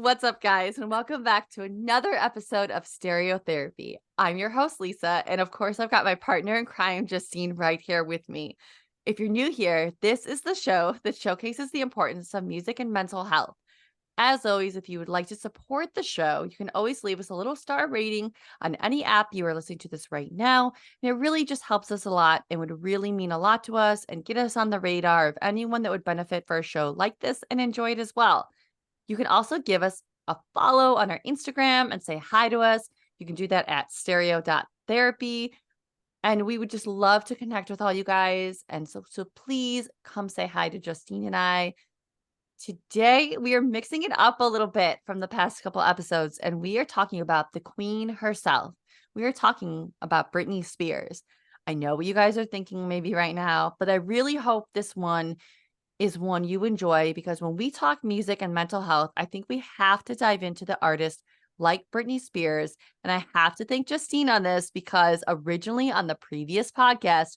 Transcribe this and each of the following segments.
what's up, guys, and welcome back to another episode of Stereotherapy. I'm your host, Lisa, and of course, I've got my partner in crime, Justine, right here with me. If you're new here, this is the show that showcases the importance of music and mental health. As always, if you would like to support the show, you can always leave us a little star rating on any app you are listening to this right now. And it really just helps us a lot and would really mean a lot to us and get us on the radar of anyone that would benefit for a show like this and enjoy it as well. You can also give us a follow on our Instagram and say hi to us. You can do that at stereo.therapy. And we would just love to connect with all you guys. And so please come say hi to Justine and I. Today, we are mixing it up a little bit from the past couple episodes, and we are talking about the queen herself. We are talking about Britney Spears. I know what you guys are thinking maybe right now, but I really hope this one is one you enjoy because when we talk music and mental health, I think we have to dive into the artist like Britney Spears. And I have to thank Justine on this because originally on the previous podcast,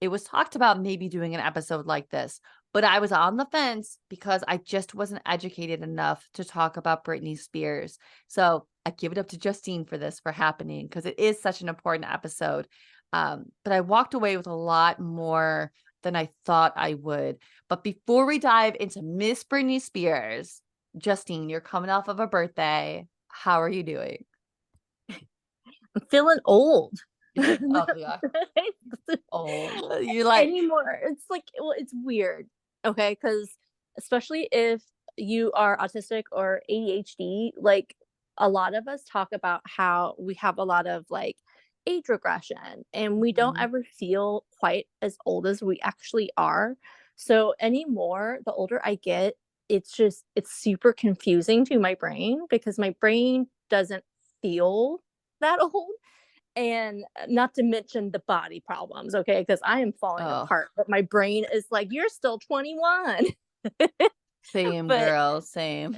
it was talked about maybe doing an episode like this, but I was on the fence because I just wasn't educated enough to talk about Britney Spears. So I give it up to Justine for this for happening because it is such an important episode. But I walked away with a lot more than I thought I would. But before we dive into Miss Britney Spears, Justine, you're coming off of a birthday. How are you doing? I'm feeling old. Oh, yeah. Old. You like, Anymore. It's like, well, it's weird. Okay. Because especially if you are autistic or ADHD, like a lot of us talk about how we have a lot of like age regression and we don't Mhm. ever feel quite as old as we actually are. So anymore, the older I get, it's super confusing to my brain because my brain doesn't feel that old. And not to mention the body problems, okay? Because I am falling Oh, apart, but my brain is like, "You're still 21." same But girl, same.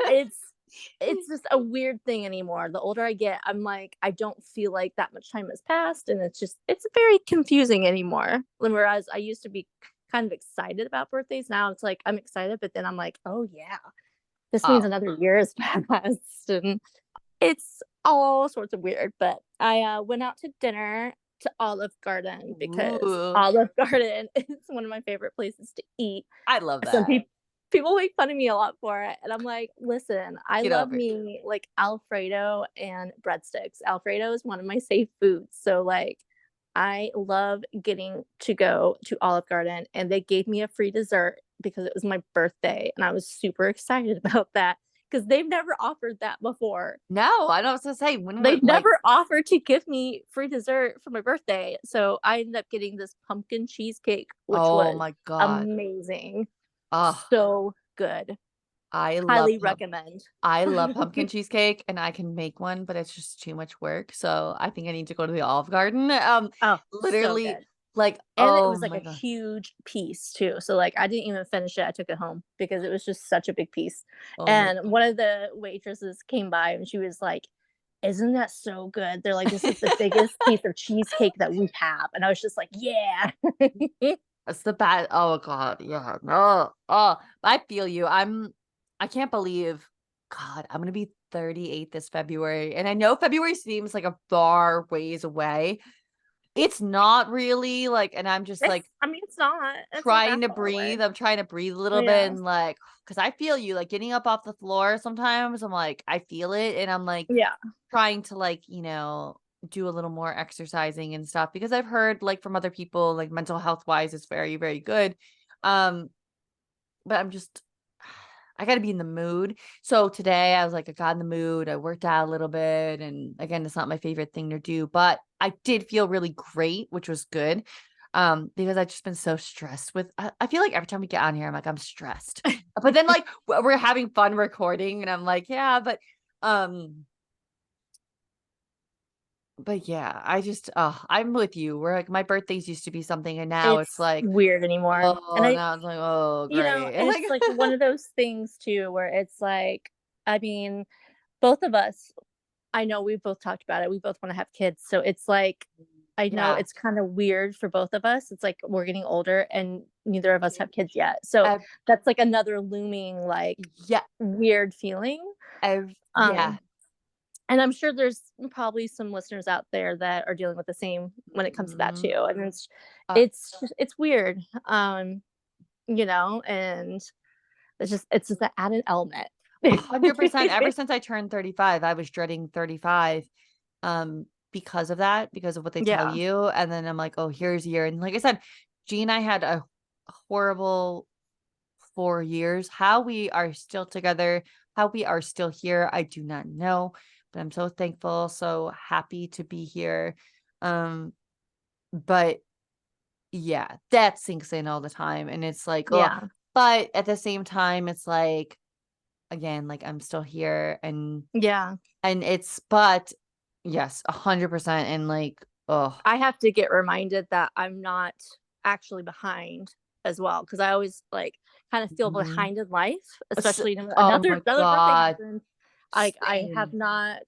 it's it's just a weird thing anymore. The older I get, I'm like, I don't feel like that much time has passed, and it's very confusing anymore. Whereas I used to be kind of excited about birthdays, now it's like I'm excited, but then I'm like, "Oh, yeah, this means Oh, another year has passed," and it's all sorts of weird, but I, went out to dinner to Olive Garden because ooh, Olive Garden is one of my favorite places to eat. I love Some that. people make fun of me a lot for it, and I'm like, "Listen, I Get love over it. me, like, Alfredo and breadsticks." Alfredo is one of my safe foods, so, like, I love getting to go to Olive Garden, and they gave me a free dessert because it was my birthday, and I was super excited about that because 'cause they've never offered that before. No, I know what to say. When would They've like, never offered to give me free dessert for my birthday, so I ended up getting this pumpkin cheesecake, which oh was my God. amazing. Oh, So good. I love Highly recommend. I love pumpkin cheesecake and I can make one, but it's just too much work. So I think I need to go to the Olive Garden. Oh, so Literally, good. like, And it oh was, like, my a God. huge piece too, so, like, I didn't even finish it, I took it home because it was just such a big piece, Oh my and God. one of the waitresses came by and she was like, "Isn't that so good?" They're like, "This is the biggest piece of cheesecake that we have," and I was just like, "Yeah." It's the bad. Oh God. Yeah. No. Oh, I feel you. I can't believe, God, I'm going to be 38 this February. And I know February seems like a far ways away. It's not really like, and I'm just like, It's not trying that to far away. breathe. I'm trying to breathe a little bit Yeah. and like, because I feel you like getting up off the floor sometimes. I'm like, I feel it. And I'm like Yeah. trying to like, do a little more exercising and stuff because I've heard like from other people, like mental health wise, it's very, very good. Um, but I'm just, I got to be in the mood. So today I was like, I got in the mood. I worked out a little bit. And again, it's not my favorite thing to do, but I did feel really great, which was good. Because I've just been so stressed with, I feel like every time we get on here, I'm like, I'm stressed. But then like we're having fun recording and I'm like, yeah, um, but yeah, I just, I'm with you. We're like, my birthdays used to be something and now it's It's like, weird anymore. And oh, now it's like, oh, great. and Like, it's like one of those things too where it's like, I mean, both of us, I know we both talked about it. We both want to have kids. So it's like, I know yeah. it's kind of weird for both of us. It's like we're getting older and neither of us have kids yet. So Uh, that's like another looming, like yeah. weird feeling. Yeah. Um, and I'm sure there's probably some listeners out there that are dealing with the same when it comes to that Mhm. too, and Uh, it's weird, and it's just an added element. 100%. Ever since I turned 35, I was dreading 35, because of that, because of what they tell Yeah, you, and then I'm like, "Oh, here's a year," and like I said, G and I had a horrible 4 years. How we are still together, how we are still here, I do not know, but I'm so thankful, so happy to be here. Um, but yeah, that sinks in all the time, and it's like, oh, yeah, but at the same time, it's like, again, like, I'm still here, yeah. and it's but yes, 100%, and like, oh, I have to get reminded that I'm not actually behind as well, because I always, like, kinda feel mhm. behind in life, S especially Oh my another fun thing god, happened. I have same. not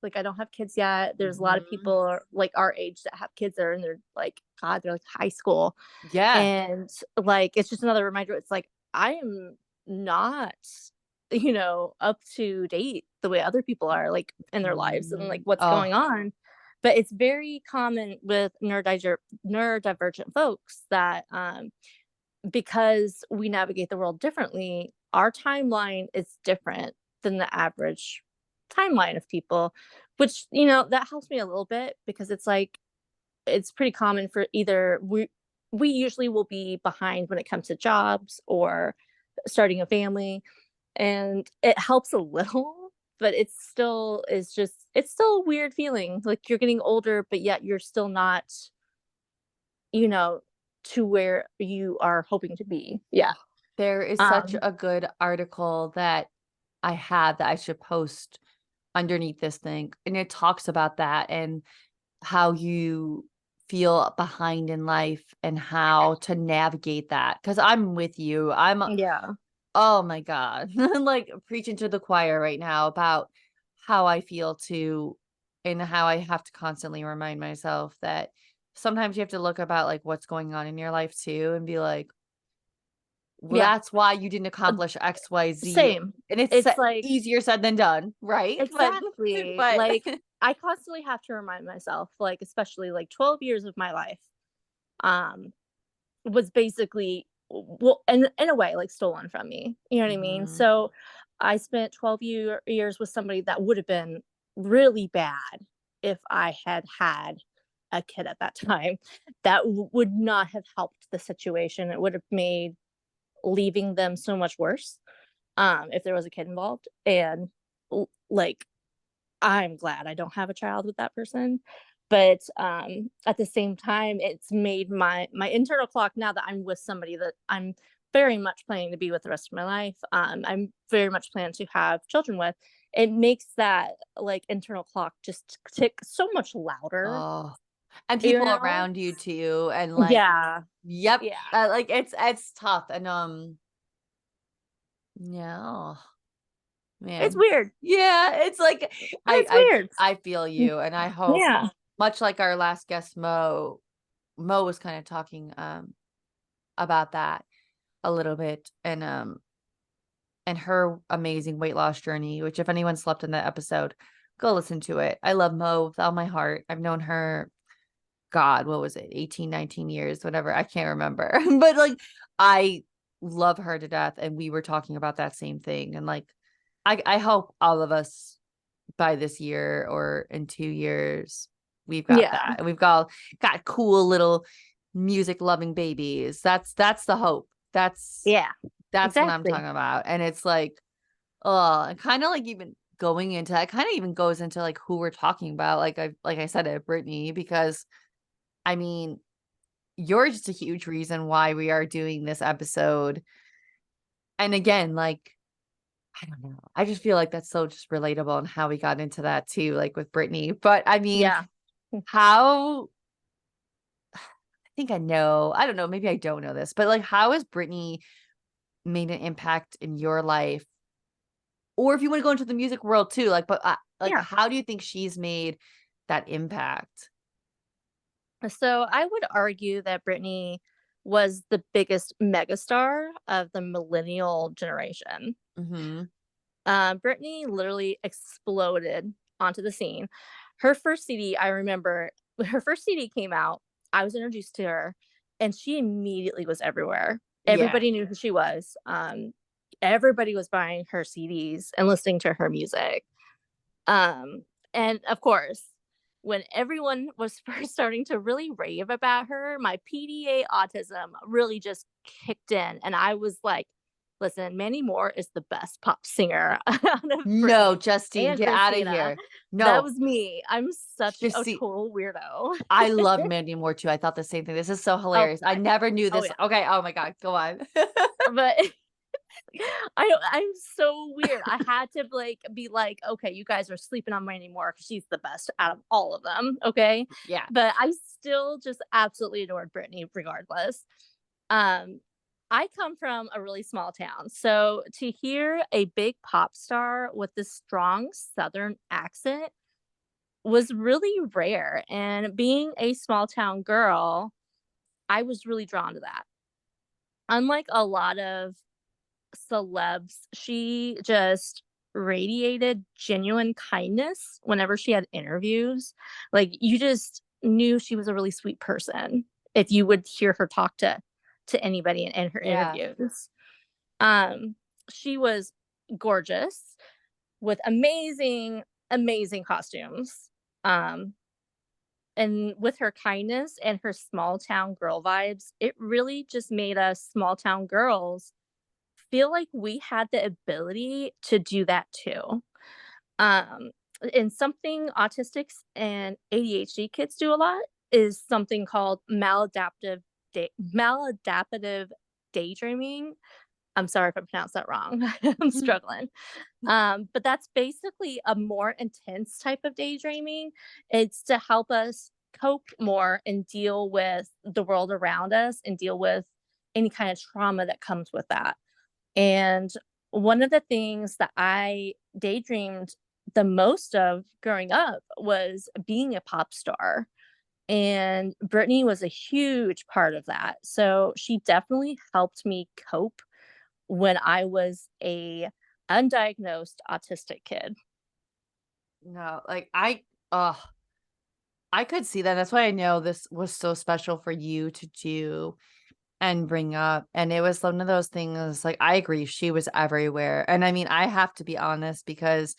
like, I don't have kids yet. There's a lot of Mhm. people like, our age that have kids that are in their, like God, they're, like, high school, Yeah. and, like, it's just another reminder, it's like, I am not, up to date the way other people are, like, in their lives and, like, Mhm. what's Oh, going on. But it's very common with neurodivergent folks that, because we navigate the world differently, our timeline is different than the average timeline of people, which, that helps me a little bit because it's like it's pretty common for either we usually will be behind when it comes to jobs or starting a family, and it helps a little, but it's still a weird feeling, like, you're getting older, but yet you're still not, you know, to where you are hoping to be. Yeah. there is such Um, a good article that I have that I should post underneath this thing, and it talks about that and how you feel behind in life and how to navigate that. Because 'cause I'm with you. yeah. Oh my god. I'm, like, preaching to the choir right now about how I feel too, and how I have to constantly remind myself that sometimes you have to look about, like, what's going on in your life too and be like, "Well, Yeah. that's why you didn't Uh, accomplish XYZ." Same. And it's It's like easier said than done, right? But exactly. but Like, I constantly have to remind myself, like, especially, like, 12 years of my life, um, was basically well, in a way, like, stolen from me, you know what I mean? Mhm. So, I spent 12 years with somebody that would have been really bad if I had had a kid at that time. That would not have helped the situation. It would have made leaving them so much worse, if there was a kid involved, and, like, I'm glad I don't have a child with that person, but, at the same time, it's made my internal clock now that I'm with somebody that I'm very much planning to be with the rest of my life, I'm very much planning to have children with, it makes that, like, internal clock just tick so much louder, Oh, and you people know? around you too, and, like, Yeah, yep, yeah. like, it's tough, and, yeah, oh, It's man. weird. Yeah, it's like I It's I weird. I feel you, and I hope Yeah, much like our last guest, Mo was kinda talking, about that a little bit, and her amazing weight loss journey, which if anyone slept in that episode, go listen to it. I love Mo with all my heart. I've known her, God, what was it? 18, 19 years, whatever. I can't remember. But like I love her to death. And we were talking about that same thing. And like I hope all of us by this year or in 2 years, we've got yeah, that. And we've got cool little music loving babies. That's the hope. yeah, That's what I'm exactly. talking about. And it's like, oh, and kind of like even going into that kind of even goes into like who we're talking about. Like I said at Brittany, because I mean, you're just a huge reason why we are doing this episode. And again, like, I don't know. I just feel like that's so just relatable and how we got into that too, like with Brittany. But I mean, Yeah, how I think I know, I don't know, maybe I don't know this, but like how has Brittany made an impact in your life? Or if you want to go into the music world too, like, but like yeah. how do you think she's made that impact? So I would argue that Britney was the biggest megastar of the millennial generation. Mhm. Britney literally exploded onto the scene. Her first CD, I remember when her first CD came out, I was introduced to her, and she immediately was everywhere. Yeah. Everybody knew who she was. Everybody was buying her CDs and listening to her music. Um, and of course, when everyone was first starting to really rave about her, my PDA autism really just kicked in, and I was like, "Listen, Mandy Moore is the best pop singer out of No, Britney Justine, and get out of Christina." here. That No, was me. I'm such a Justine, total weirdo. I love Mandy Moore too. I thought the same thing. This is so Oh, hilarious. I never knew oh this. yeah. Okay. Oh my God. Go on. But I'm so weird. I had to like be like, okay, you guys are sleeping on Mandy Moore because she's the best out of all of them. Okay. Yeah. But I still just absolutely adored Britney regardless. Um, I come from a really small town. So to hear a big pop star with this strong southern accent was really rare. And being a small town girl, I was really drawn to that. Unlike a lot of celebs, she just radiated genuine kindness whenever she had interviews. Like, you just knew she was a really sweet person if you would hear her talk to anybody in her Yeah. interviews. Um, she was gorgeous with amazing, amazing costumes. Um, and with her kindness and her small town girl vibes, it really just made us small town girls feel like we had the ability to do that too. Um, and something autistics and ADHD kids do a lot is something called maladaptive daydreaming. I'm sorry if I pronounced that wrong. I'm struggling. But that's basically a more intense type of daydreaming. It's to help us cope more and deal with the world around us and deal with any kind of trauma that comes with that. And one of the things that I daydreamed the most of growing up was being a pop star. And Britney was a huge part of that. So she definitely helped me cope when I was a undiagnosed autistic kid. No, like I could see that. That's why I know this was so special for you to do and bring up. And it was one of those things, like, I agree, she was everywhere. And I mean, I have to be honest because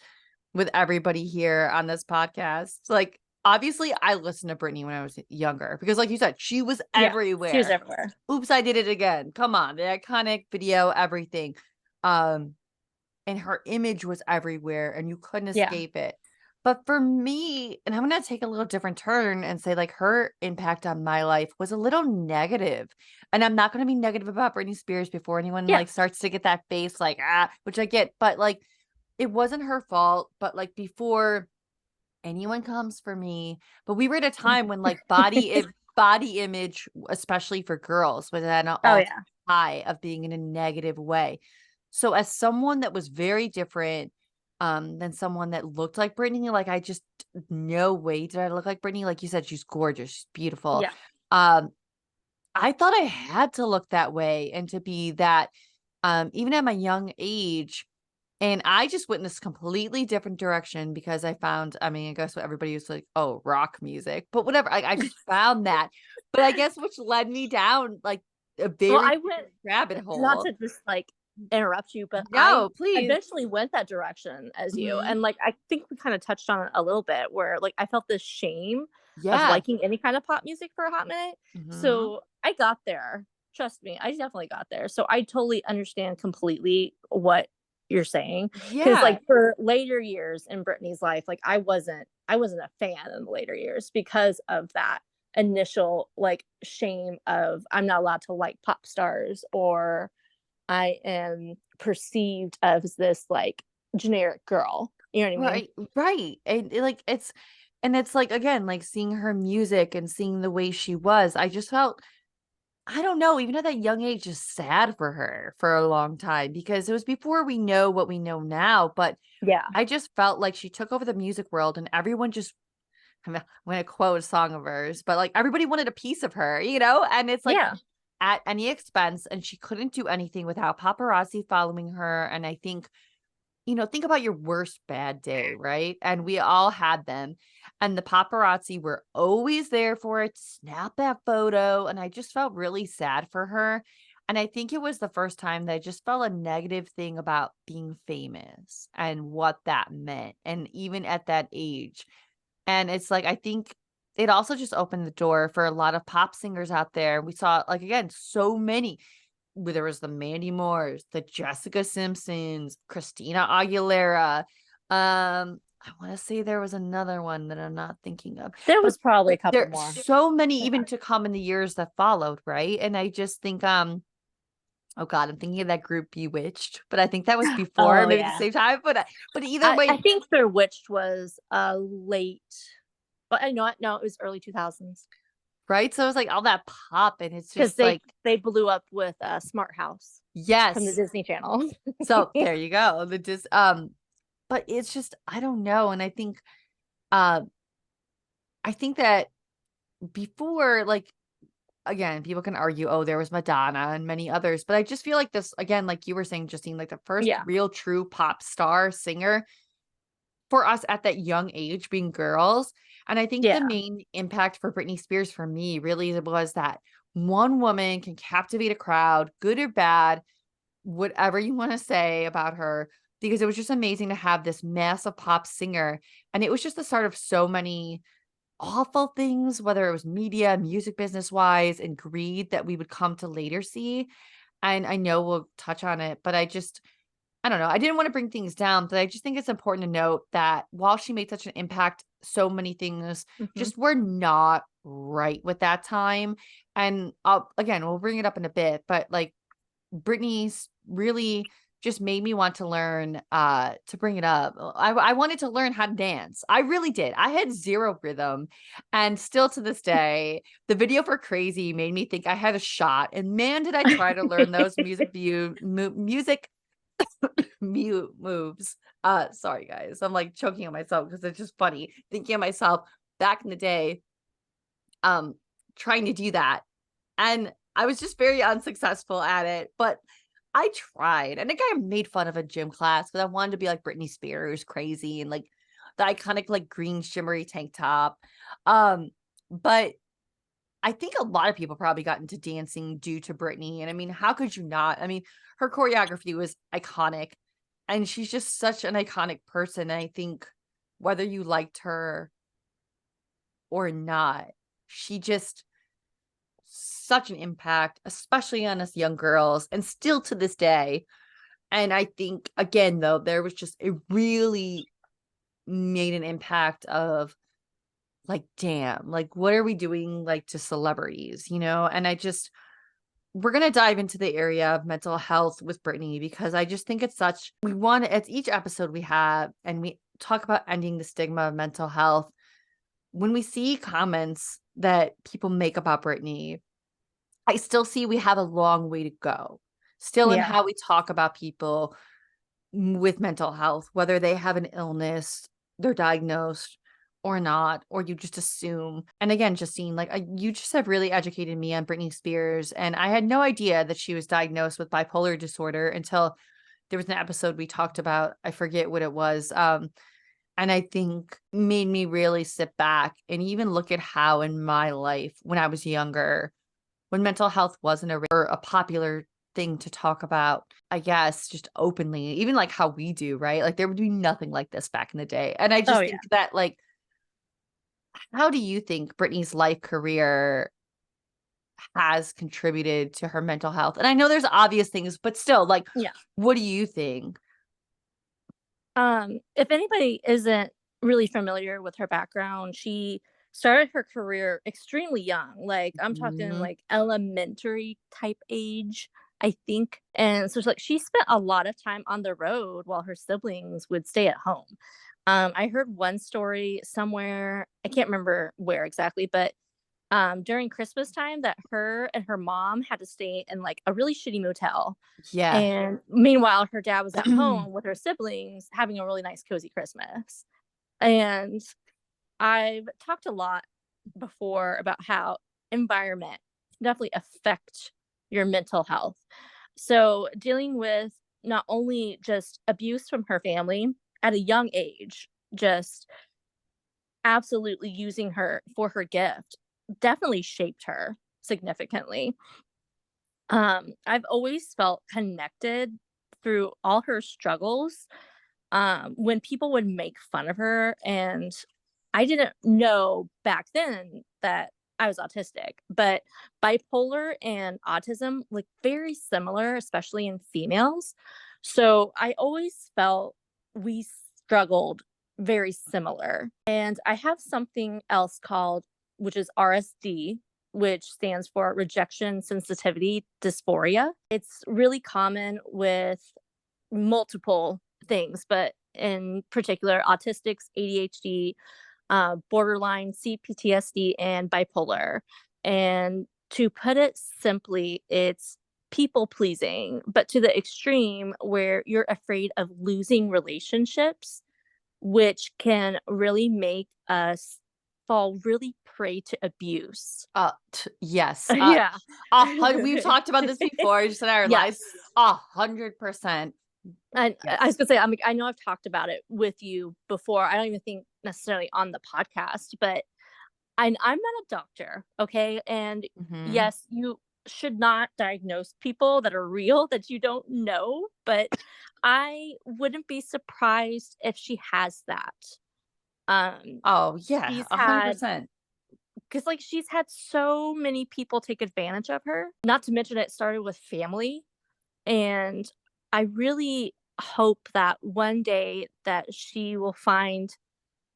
with everybody here on this podcast, like, obviously, I listened to Britney when I was younger because, like you said, she was Yeah, she was everywhere. everywhere. Oops, I did it again. Come on, the iconic video, everything. Um, and her image was everywhere and you couldn't Yeah. escape it. But for me, and I'm gonna take a little different turn and say, like, her impact on my life was a little negative. And I'm not gonna be negative about Britney Spears before anyone Yeah. like starts to get that face, like, which I get, but like it wasn't her fault. But like before anyone comes for me, but we were at a time when like body image, especially for girls, was at an Oh, all yeah. high of being in a negative way. So as someone that was very different, than someone that looked like Britney, like I just no way did I look like Britney. Like you said, she's gorgeous, she's beautiful. Yeah. Um, I thought I had to look that way and to be that, even at my young age. And I just went in this completely different direction because I found, I mean, I guess what everybody was like, oh, rock music, but whatever. I just found that. But I guess which led me down like a Well, very I went rabbit not hole. to just, like, interrupt you, but I No, please. eventually went that direction as you, Mhm. and, like, I think we kinda touched on it a little bit where, like, I felt this shame of Yeah. liking any kind of pop music for a hot minute, Mhm. so I got there. Trust me, I definitely got there, so I totally understand completely what you're saying. Because Yeah. like, for later years in Britney's life, like, I wasn't a fan in the later years because of that initial, like, shame of, "I'm not allowed to like pop stars," or I am perceived as this like generic girl. You know what I mean? Right. Right. And like it's like again, like seeing her music and seeing the way she was, I just felt, I don't know, even at that young age, just sad for her for a long time because it was before we know what we know now. But Yeah. I just felt like she took over the music world and everyone just, I'm gonna quote a song of hers, but like everybody wanted a piece of her, and it's like Yeah. at any expense, and she couldn't do anything without paparazzi following her. And I think think about your worst bad day, right? And we all had them. And the paparazzi were always there for it, to snap that photo. And I just felt really sad for her. And I think it was the first time that I just felt a negative thing about being famous and what that meant. And even at that age. And it's like, I think it also just opened the door for a lot of pop singers out there. We saw, like, again, so many where there was the Mandy Moores, the Jessica Simpsons, Christina Aguilera. I want to say there was another one that I'm not thinking of, There but was probably a couple there's more. so many Yeah. even to come in the years that followed, right? And I just think, oh God, I'm thinking of that group Bewitched, but I think that was before, Oh, maybe the yeah. same time. But either I way, think their Witch was, late, but I know what? No, it was early 2000s right? So it was like all that pop, and it's because just like, they blew up with, Smart House from the yes. Disney Channel. So there you go. But it's just, I don't know. And uh I think that before, like, again, people can argue, oh, there was Madonna and many others, but I just feel like this, again, like you were saying, Justine, like the first Yeah, real true pop star singer for us at that young age being girls. And I think the yeah. main impact for Britney Spears for me really was that one woman can captivate a crowd, good or bad, whatever you want to say about her, because it was just amazing to have this massive pop singer. And it was just the start of so many awful things, whether it was media, music business wise, and greed that we would come to later see. And I know we'll touch on it, but I don't know. I didn't want to bring things down, but I just think it's important to note that while she made such an impact, so many things Mhm. just were not right with that time. And again, we'll bring it up in a bit, but like Britney's really just made me want to learn, to bring it up. I wanted to learn how to dance. I really did. I had zero rhythm, and still to this day, the video for Crazy made me think I had a shot. And man, did I try to learn those music mute moves. Sorry guys. I'm like choking on myself because it's just funny thinking of myself back in the day, um, trying to do that. And I was just very unsuccessful at it, but I tried. And I think I made fun of a gym class because I wanted to be like Britney Spears, crazy, and like the iconic like green shimmery tank top. But I think a lot of people probably got into dancing due to Britney. And I mean, how could you not? I mean, her choreography was iconic, and she's just such an iconic person. And I think whether you liked her or not, she just such an impact, especially on us young girls, and still to this day. And I think again, though, there was just it really made an impact of like, damn, like what are we doing like to celebrities, you know? And I just we're gonna dive into the area of mental health with Brittany because I just think it's such we want it's each episode we have and we talk about ending the stigma of mental health. When we see comments that people make about Brittany, I still see we have a long way to go. Still in Yeah. how we talk about people with mental health, whether they have an illness, they're diagnosed or not, or you just assume. And again, Justine, like you just have really educated me on Britney Spears. And I had no idea that she was diagnosed with bipolar disorder until there was an episode we talked about. I forget what it was. And I think made me really sit back and even look at how in my life when I was younger, when mental health wasn't a popular thing to talk about, I guess, just openly, even like how we do, right? Like there would be nothing like this back in the day. And I Oh, just yeah. think that like, how do you think Britney's life career has contributed to her mental health? And I know there's obvious things, but still, like, Yeah. what do you think? If anybody isn't really familiar with her background, she started her career extremely young. Like I'm talking Mhm. like elementary type age, I think. And so like she spent a lot of time on the road while her siblings would stay at home. I heard one story somewhere, I can't remember where exactly, but during Christmas time that her and her mom had to stay in like a really shitty motel. Yeah. And meanwhile, her dad was at home with her siblings having a really nice, cozy Christmas. And I've talked a lot before about how environment can definitely affect your mental health. So, dealing with not only just abuse from her family at a young age, just absolutely using her for her gift, definitely shaped her significantly. I've always felt connected through all her struggles, when people would make fun of her, and I didn't know back then that I was autistic, but bipolar and autism look very similar, especially in females. So I always felt we struggled very similar. And I have something else called, which is RSD, which stands for rejection sensitivity dysphoria. It's really common with multiple things, but in particular, autistics, ADHD, borderline, CPTSD, and bipolar. And to put it simply, it's people pleasing, but to the extreme where you're afraid of losing relationships, which can really make us fall really prey to abuse. Yes. Yeah. We've talked about this before, just in our lives. Yes. 100%. And I was Yes. gonna say, I know I've talked about it with you before. I don't even think necessarily on the podcast, but I'm not a doctor, okay? And Mhm. yes, you should not diagnose people that are real that you don't know, but I wouldn't be surprised if she has that. Um, Oh, yeah, she's had 100%. because like she's had so many people take advantage of her. Not to mention it started with family. And I really hope that one day that she will find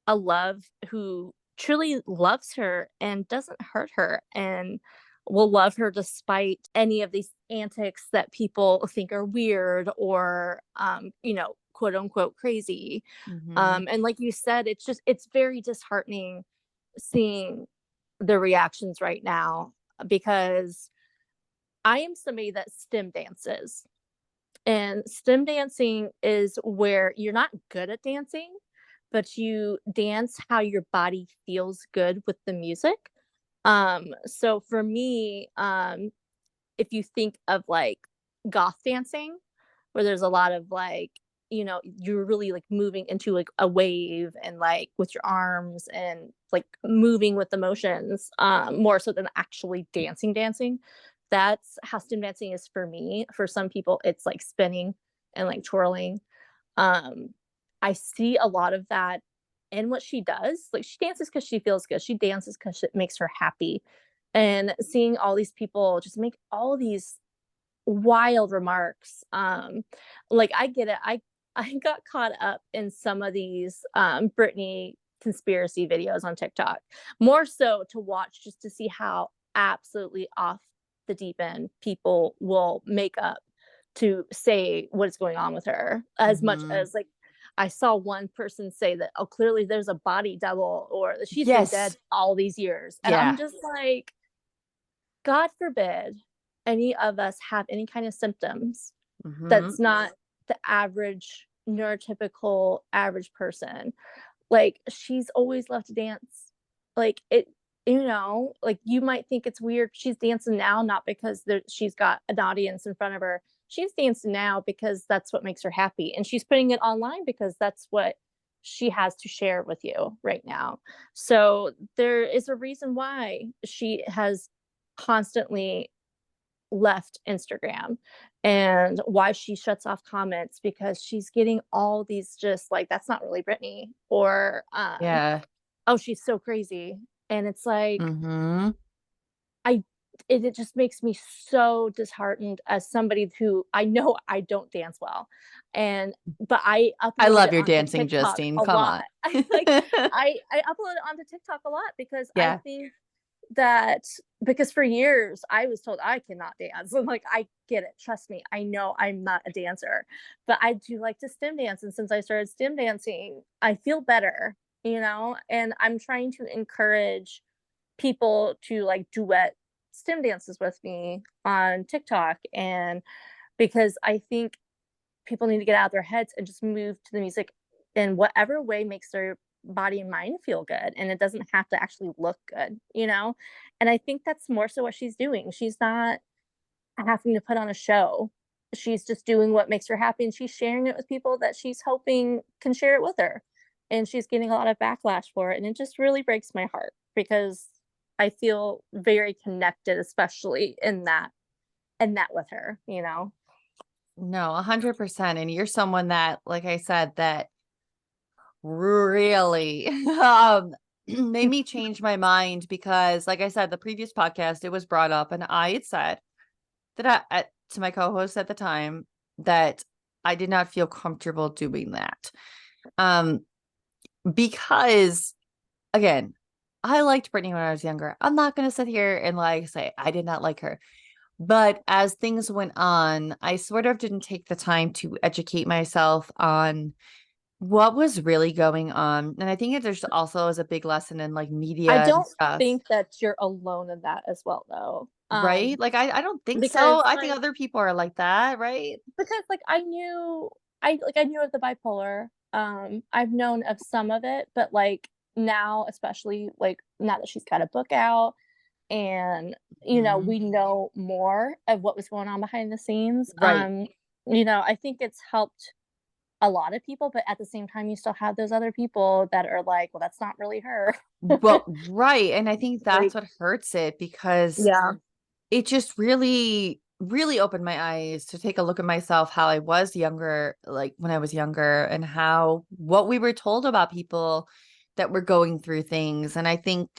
a love who truly loves her and doesn't hurt her and will love her despite any of these antics that people think are weird or quote unquote crazy. Mhm. And like you said, it's very disheartening seeing the reactions right now because I am somebody that STEM dances. And STEM dancing is where you're not good at dancing, but you dance how your body feels good with the music. So for me, if you think of like goth dancing, where there's a lot of like, you're really like moving into like a wave and like with your arms and like moving with the motions, more so than actually dancing. That's how STEM dancing is for me. For some people, it's like spinning and like twirling. Um, I see a lot of that in what she does. Like she dances because she feels good. She dances because it makes her happy. And seeing all these people just make all these wild remarks. Like I get it. I got caught up in some of these Britney conspiracy videos on TikTok, more so to watch just to see how absolutely off the deep end people will make up to say what is going on with her. As much Mhm. as like I saw one person say that, oh, clearly there's a body double or that she's been dead Yes. all these years. And I'm Yeah. just like, God forbid any of us have any kind of symptoms Mhm. that's not the average neurotypical average person. Like she's always loved to dance. Like it, like you might think it's weird. She's dancing now, not because she's got an audience in front of her. She's dancing now because that's what makes her happy. And she's putting it online because that's what she has to share with you right now. So there is a reason why she has constantly left Instagram and why she shuts off comments because she's getting all these just like that's not really Britney or Yeah. oh she's so crazy and it's like Mhm. I it just makes me so disheartened as somebody who I know I don't dance well and but I I upload love it your onto dancing, TikTok Justine, a come lot. on. I upload it onto TikTok a lot because I Yeah. think that because for years I was told I cannot dance. I'm like, I get it. Trust me. I know I'm not a dancer, but I do like to STEM dance. And since I started STEM dancing, I feel better, and I'm trying to encourage people to like duet STEM dances with me on TikTok. And because I think people need to get out of their heads and just move to the music in whatever way makes their body and mind feel good. And it doesn't have to actually look good. And I think that's more so what she's doing. She's not having to put on a show. she's just doing what makes her happy, and she's sharing it with people that she's hoping can share it with her. And she's getting a lot of backlash for it. And it just really breaks my heart because I feel very connected, especially in that with her, you know? No, 100%. And you're someone that, like I said, that really made me change my mind because, like I said, the previous podcast, it was brought up, and I had said that to my co-host at the time that I did not feel comfortable doing that. Um, because again, I liked Britney when I was younger. I'm not going to sit here and like say I did not like her. But as things went on, I sort of didn't take the time to educate myself on what was really going on. And I think there's also is a big lesson in like I media and don't stuff, think that you're alone in that as well, though. right? Like I don't think Because so. I think like other people are like that, right? like I knew of the bipolar. I've known of some of it, but like now, especially like now that she's got a book out and Mhm. we know more of what was going on behind the scenes. Right. I think it's helped a lot of people, but at the same time you still have those other people that are like, well, that's not really her. Well, right. And I think that's Like, what hurts it because yeah. it just really, really opened my eyes to take a look at myself, how I was younger, like when I was younger, and how what we were told about people that were going through things. And I think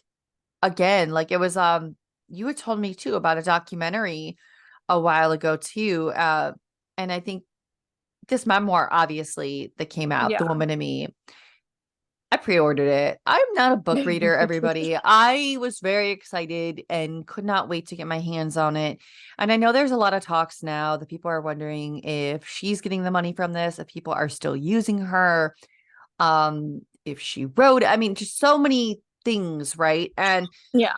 again, like it was you had told me too about a documentary a while ago too. And I think this memoir, obviously, that came out, The Yeah. Woman in Me, I pre-ordered it. I'm not a book reader, everybody. I was very excited and could not wait to get my hands on it. And I know there's a lot of talks now that people are wondering if she's getting the money from this, if people are still using her, if she wrote, I mean, just so many things, right? And Yeah.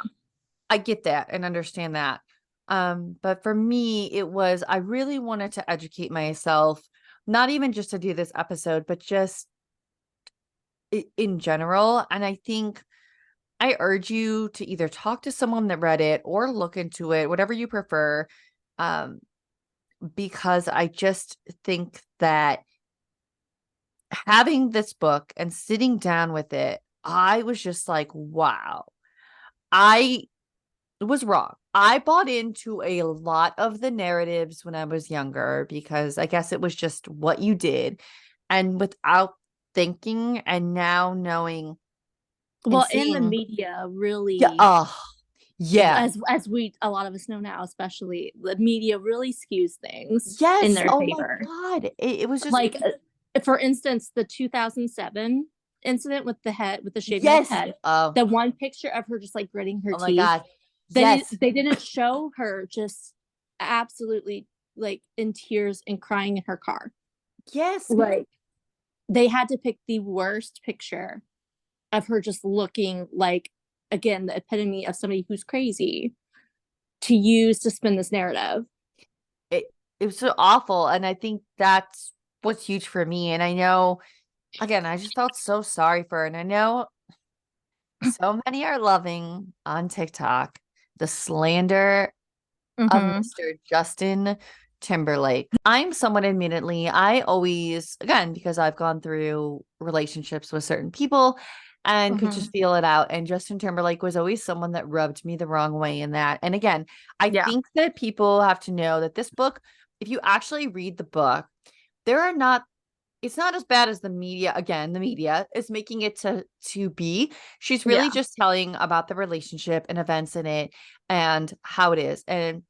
I get that and understand that. But for me, it was I really wanted to educate myself, not even just to do this episode, but just in general. And I think I urge you to either talk to someone that read it or look into it, whatever you prefer. Um, because I just think that having this book and sitting down with it, I was just like, wow, I was wrong. I bought into a lot of the narratives when I was younger because I guess it was just what you did. And without thinking and now knowing and Well, in the seeing, media yeah, really, oh, yeah. as we a lot of us know now, especially the media really skews things in Yes. their Oh my favor. God. It was just, Like, for instance, the 2007 incident with the head, with the shaving of the yes. head, Oh, the one picture of her just like gritting her oh my teeth, God. Yes. they didn't show her just absolutely like in tears and crying in her car. Yes. Like, they had to pick the worst picture of her just looking like, again, the epitome of somebody who's crazy to use to spin this narrative. It, it was so awful. And I think that's what's huge for me. And I know, again, I just felt so sorry for her. And I know so many are loving on TikTok the slander of Mm-hmm. Mr. Justin Timberlake. I'm someone, admittedly, I always, again, because I've gone through relationships with certain people and could Mm-hmm. just feel it out. And Justin Timberlake was always someone that rubbed me the wrong way in that. And again, I Yeah. think that people have to know that this book, if you actually read the book, there are not it's not as bad as the media again the media is making it to be. She's really Yeah. just telling about the relationship and events in it and how it is. And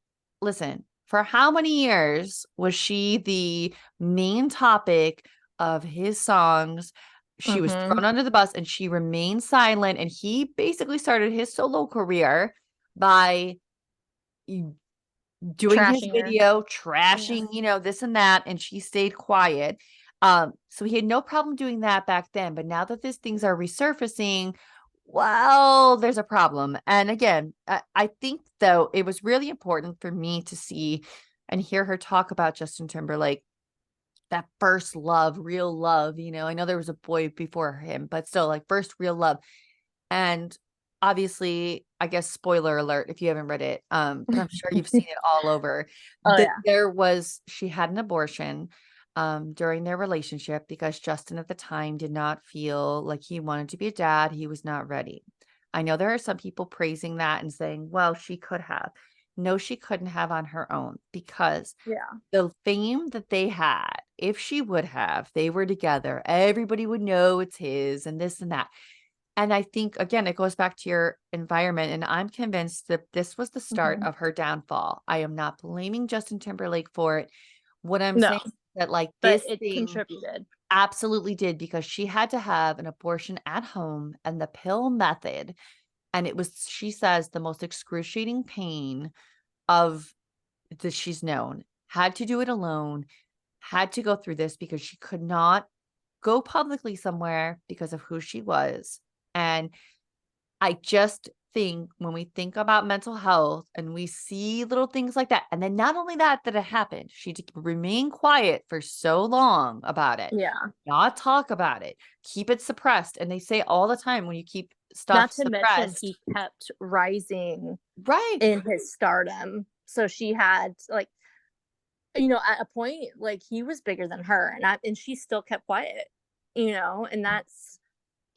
listen, for how many years was she the main topic of his songs? She was Mm-hmm. thrown under the bus and she remained silent, and he basically started his solo career by doing his Trashing her. video, Yeah. trashing, this and that, and she stayed quiet. So he had no problem doing that back then, but now that these things are resurfacing, well, there's a problem. And again, I think though it was really important for me to see and hear her talk about Justin Timberlake, that first love, real love. I know there was a boy before him, but still like first real love. And obviously I guess, spoiler alert if you haven't read it, but I'm sure you've seen it all over. Oh, That yeah. she had an abortion during their relationship because Justin at the time did not feel like he wanted to be a dad. He was not ready. I know there are some people praising that and saying, well, she could have. No, she couldn't have on her own because Yeah. the fame that they had, if she would have, they were together, everybody would know it's his and this and that. And I think, again, it goes back to your environment, and I'm convinced that this was the start Mhm. of her downfall. I am not blaming Justin Timberlake for it. What I'm No, saying is that, like, but this it thing contributed. absolutely did because she had to have an abortion at home and the pill method, and it was, she says, the most excruciating pain of that she's known. Had to do it alone, had to go through this because she could not go publicly somewhere because of who she was. And I just think when we think about mental health and we see little things like that, and then not only that, that it happened, she remain quiet for so long about it, Yeah. not talk about it, keep it suppressed. And they say all the time when you keep Not stuff to mention suppressed, he kept rising right? in his stardom. So she had, like, at a point, like, he was bigger than her, and she still kept quiet, and that's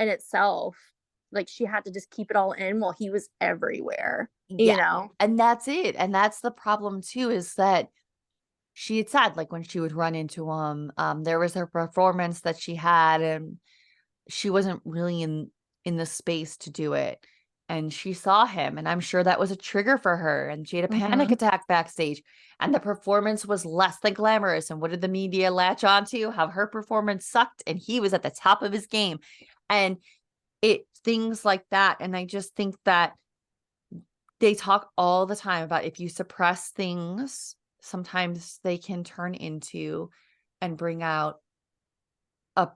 in itself, like, she had to just keep it all in while he was everywhere, you Yeah. know? And that's it. And that's the problem too, is that she had said, like, when she would run into him, there was her performance that she had, and she wasn't really in the space to do it. And she saw him, and I'm sure that was a trigger for her. And she had a panic Mhm. attack backstage, and the performance was less than glamorous. And what did the media latch onto? How her performance sucked, and he was at the top of his game. And it things like that. And I just think that they talk all the time about if you suppress things, sometimes they can turn into and bring out a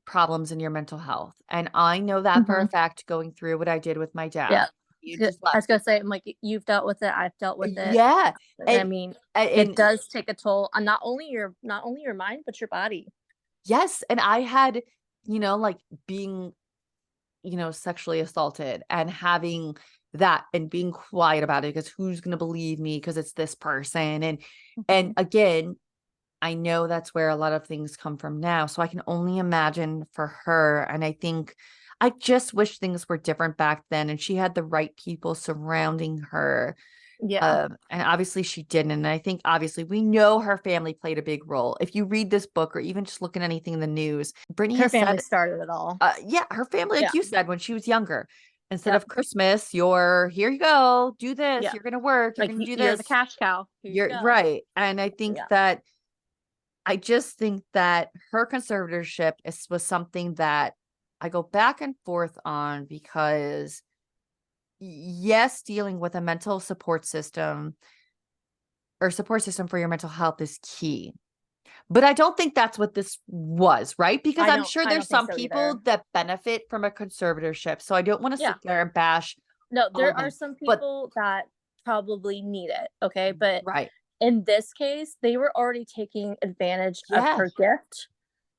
problems in your mental health. And I know that for a Mhm. fact going through what I did with my Yeah. dad. It's You good. just I left. was gonna say, I'm like, you've dealt with it, I've dealt with it. Yeah. I And mean, it and does take a toll on not only your mind, but your body. yes, and I had, like being, sexually assaulted and having that and being quiet about it because who's going to believe me because it's this person. And Mhm. again, I know that's where a lot of things come from now, so I can only imagine for her, and I think I just wish things were different back then and she had the right people surrounding her, Yeah. and obviously she didn't, and I think obviously we know her family played a big role. If you read this book or even just look at anything in the news, Brittany Her has family said, started it all. yeah, her family, Yeah. like you said, when she was younger, instead Yep. of Christmas, you're, "Here you go, do this, Yeah. you're gonna work, you're Like, gonna do you're the this." cash cow. Here you You're go. right, and Yeah. I just think that her conservatorship was something that I go back and forth on because, yes, dealing with a mental support system or support system for your mental health is key. But I don't think that's what this was, right? Because I I'm don't sure I there's don't think some so either. people that benefit from a conservatorship. So I don't want to Yeah. sit there and bash No, all there of are them. some But people that probably need it, okay? But right. in this case, they were already taking advantage of Yeah. her gift,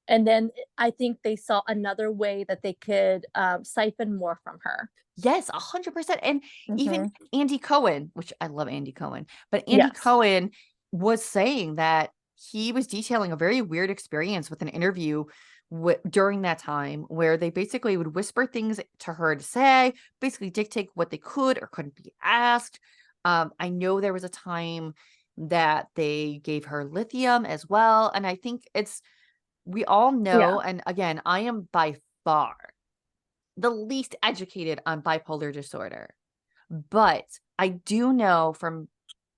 and then I think they saw another way that they could, siphon more from her. Yes, 100%, and even Mhm. Andy Cohen, which I love Andy Cohen, but Andy Yes. Cohen was saying that he was detailing a very weird experience with an interview during that time where they basically would whisper things to her to say, basically dictate what they could or couldn't be asked. I know there was a time that they gave her lithium as well, and I think we all Yeah. know, and again, I am by far the least educated on bipolar disorder. But I do know from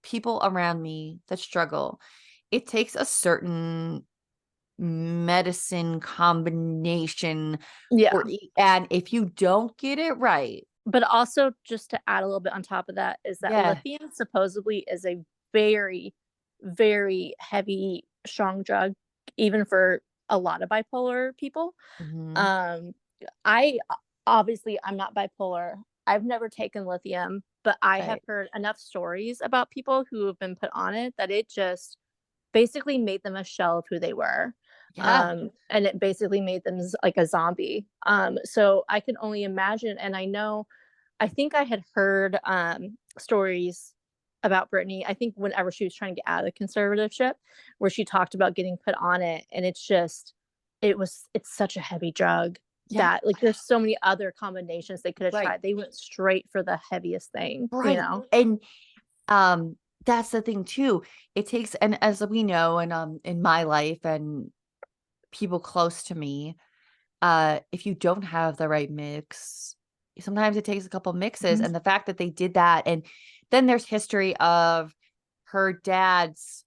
people around me that struggle, it takes a certain medicine combination Yeah. and if you don't get it right, But also, just to add a little bit on top of that, is that yeah. lithium supposedly is a very, very heavy, strong drug, even for a lot of bipolar people. Mhm. Um, I obviously I'm not bipolar. I've never taken lithium, but I have Right. heard enough stories about people who have been put on it that it just basically made them a shell of who they were. Yeah. And it basically made them like a zombie. So I can only imagine, and I know I think I had heard, stories about Britney, I think whenever she was trying to get out of the conservatorship, where she talked about getting put on it, and it's such a heavy drug Yeah, that, like, there's so many other combinations they could have right, tried. They went straight for the heaviest thing, you right. know? And that's the thing too. It takes, and as we know, and in my life and people close to me, if you don't have the right mix, sometimes it takes a couple mixes. Mhm. And the fact that they did that, and then there's history of her dad's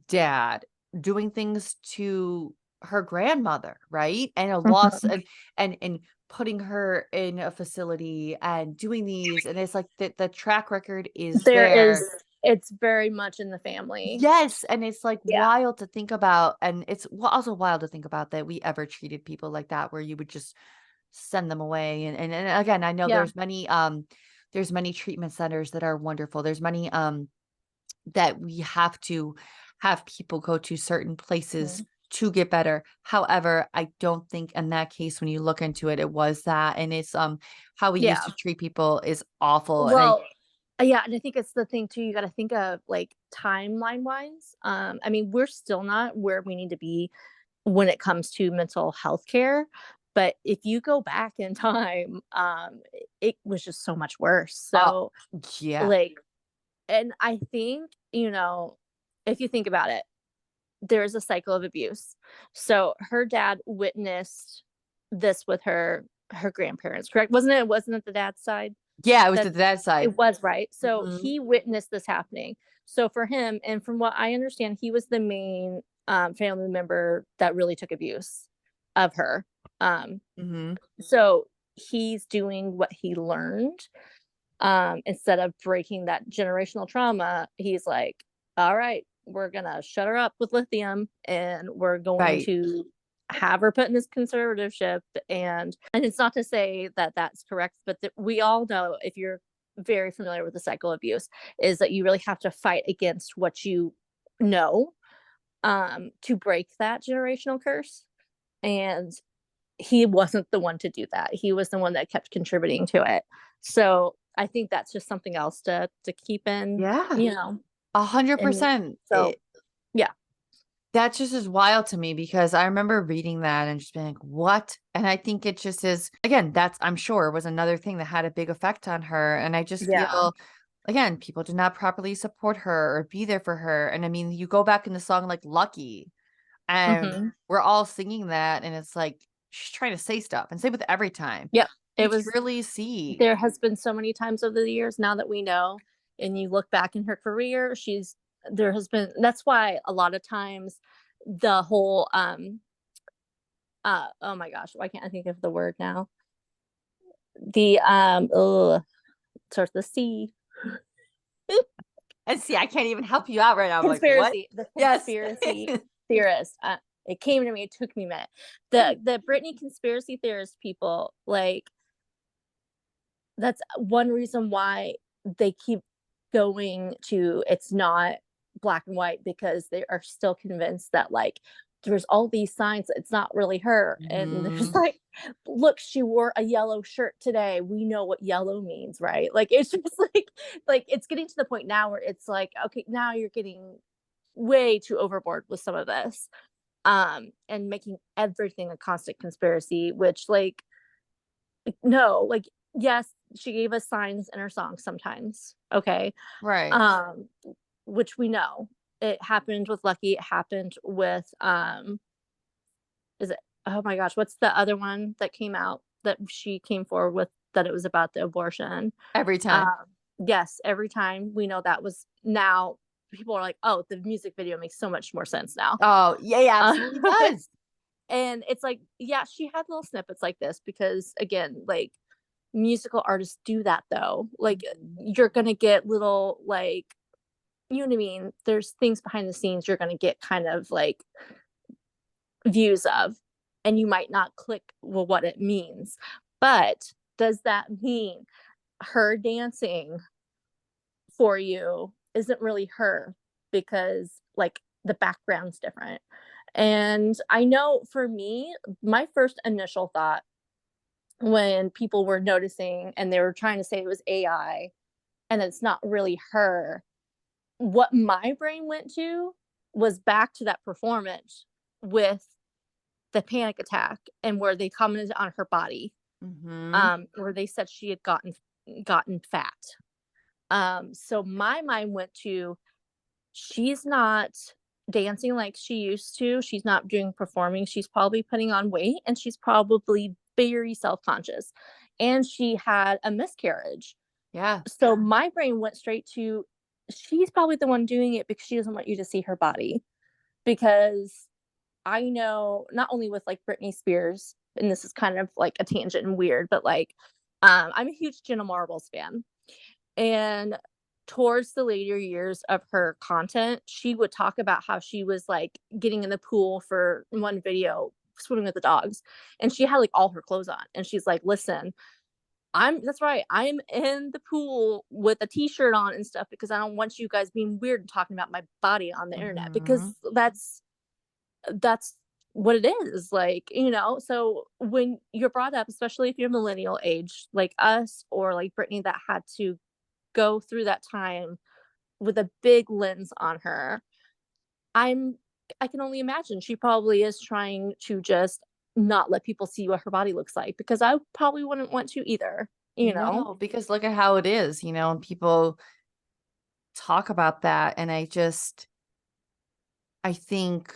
dad doing things to her grandmother, right? And a loss, Mhm. and putting her in a facility and doing these, and it's like the track record is There is there. it's very much in the family. Yes, and it's, like, Yeah, wild to think about, and it's also wild to think about that we ever treated people like that, where you would just send them away, and again, I know yeah. there's many treatment centers that are wonderful. There's many, that we have to have people go to certain places Mhm. to get better. However, I don't think in that case, when you look into it, it was that, and it's, how we used Yeah. to treat people is awful, and I Well, yeah, and I think it's the thing too, you gotta think of, like, timeline-wise, I mean, we're still not where we need to be when it comes to mental health care, but if you go back in time, it was just so much worse, uh, so, yeah. like and I think, if you think about it, there's a cycle of abuse. So, her dad witnessed this with her grandparents, correct? Wasn't it the dad's side? Yeah, it was That to that side. it was, right? So, Mhm, he witnessed this happening. So, for him and from what I understand, he was the main, family member that really took abuse of her. Um, mhm. so he's doing what he learned, instead of breaking that generational trauma, he's like, "All right, we're gonna shut her up with lithium, and we're going Right. to have her put in this conservatorship." And it's not to say that that's correct, but we all know, if you're very familiar with the cycle of abuse, is that you really have to fight against what you know, to break that generational curse. And he wasn't the one to do that. He was the one that kept contributing to it. So, I think that's just something else to keep in, Yeah, you know, and 100%. so yeah. That just is wild to me because I remember reading that and just being like, "What?" And I think it just is, again, that's, I'm sure, was another thing that had a big effect on her, and I just Yeah. feel, again, people did not properly support her or be there for her, and I mean, you go back in the song, like, "Lucky," and Mhm. we're all singing that, and it's like, she's trying to say stuff, and same with "Every Time." Yep. You It was truly see. There has been so many times over the years now that we know, and you look back in her career, there has been that's why a lot of times the whole, oh my gosh, why can't I think of the word now? The, starts with C. And see, I can't even help you out right now, I'm like, "What?" The Yes. conspiracy theorist, it came to me, it took me a minute. The Britney conspiracy theorist people, like, that's one reason why they keep going to it's not black and white, because they are still convinced that, like, there's all these signs that it's not really her, and there's Mhm. like, "Look, she wore a yellow shirt today. We know what yellow means, right?" Like, it's just it's getting to the point now where it's like, "Okay, now you're getting way too overboard with some of this, and making everything a constant conspiracy," which, no, like, yes, she gave us signs in her songs sometimes, okay? Right. Um, which we know. It happened with Lucky, it happened with, is it oh my gosh, what's the other one that came out that she came forward with, that it was about the abortion? Every time. Um, yes, every time we know that was now people are like, "Oh, the music video makes so much more sense now." Oh, yeah, yeah, Uh, absolutely does. and it's like, yeah, she had little snippets like this because, again, like, musical artists do that though. Like, Mhm. you're gonna get little, like, you know what I mean? There's things behind the scenes you're gonna get kind of like views of, and you might not click well what it means. But does that mean her dancing for you isn't really her, because, like, the background's different? And I know for me, my first initial thought when people were noticing and they were trying to say it was AI and it's not really her. What my brain went to was back to that performance with the panic attack and where they commented on her body, Mhm. where they said she had gotten fat. So my mind went to, she's not dancing like she used to. She's not doing performing. She's probably putting on weight and she's probably very self-conscious. And she had a miscarriage. Yeah. So my brain went straight to, she's probably the one doing it because she doesn't want you to see her body. Because I know not only with like Britney Spears, and this is kind of like a tangent and weird, but like I'm a huge Jenna Marbles fan. And towards the later years of her content, she would talk about how she was like getting in the pool for one video, swimming with the dogs, and she had like all her clothes on. And she's like, listen, that's right. I'm in the pool with a t-shirt on and stuff because I don't want you guys being weird and talking about my body on the internet because Mhm. that's what it is, like, so when you're brought up, especially if you're millennial age like us or like Brittany that had to go through that time with a big lens on her, I'm I can only imagine she probably is trying to just not let people see what her body looks like because I probably wouldn't want to either, you know? No, because look at how it is, and people talk about that, and I think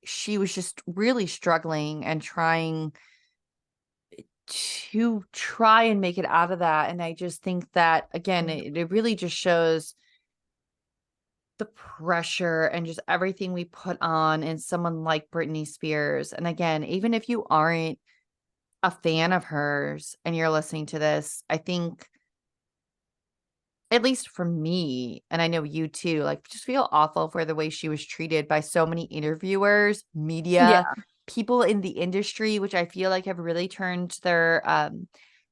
she was just really struggling and trying to try and make it out of that, and I just think that, again, Mm. it really just shows the pressure and just everything we put on in someone like Britney Spears, and again, even if you aren't a fan of hers and you're listening to this, I think, at least for me, and I know you too, like, just feel awful for the way she was treated by so many interviewers, media, Yeah. people in the industry, which I feel like have really turned their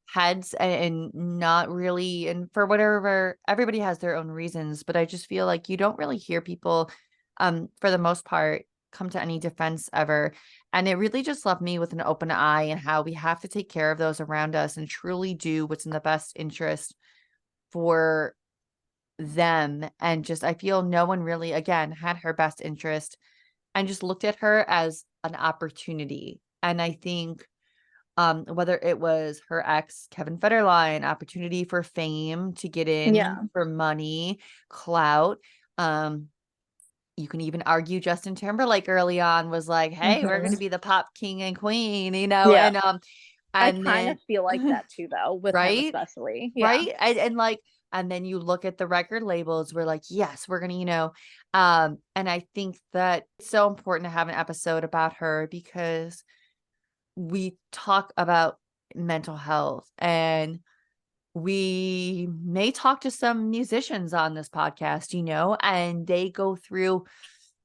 heads and not really, and for whatever, everybody has their own reasons, but I just feel like you don't really hear people, for the most part, come to any defense ever. And it really just left me with an open eye and how we have to take care of those around us and truly do what's in the best interest for them, and just I feel no one really, again, had her best interest and just looked at her as an opportunity. And I think, whether it was her ex, Kevin Federline, opportunity for fame to get in, Yeah. for money, clout, um, you can even argue Justin Timberlake early on was like, "Hey, we're Mhm. gonna be the pop king and queen," Yeah. I and kind then of feel like that too though, with him right? especially. Yeah. Right? And then you look at the record labels, we're like, yes, we're gonna, and I think that it's so important to have an episode about her because we talk about mental health, and we may talk to some musicians on this podcast, and they go through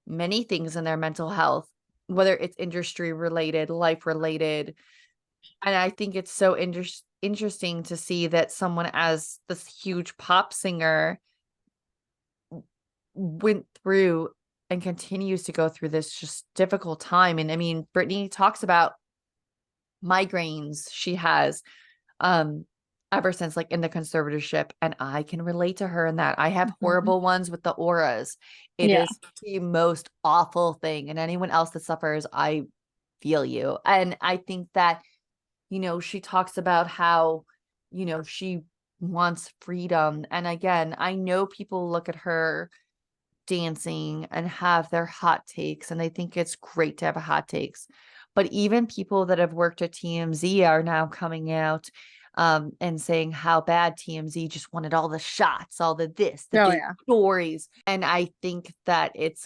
many things in their mental health, whether it's industry related, life related, and I think it's so interesting to see that someone as this huge pop singer went through and continues to go through this just difficult time. And I mean, Brittany talks about migraines she has, um ever since, like, in the conservatorship, and I can relate to her in that. I have Mhm. horrible ones with the auras. It Yeah. is the most awful thing, and anyone else that suffers, I feel you. And I think that, she talks about how, she wants freedom. And again, I know people look at her dancing and have their hot takes, and they think it's great to have a hot takes. But even people that have worked at TMZ are now coming out, and saying how bad TMZ just wanted all the shots, all the this, the Oh big yeah. stories. And I think that it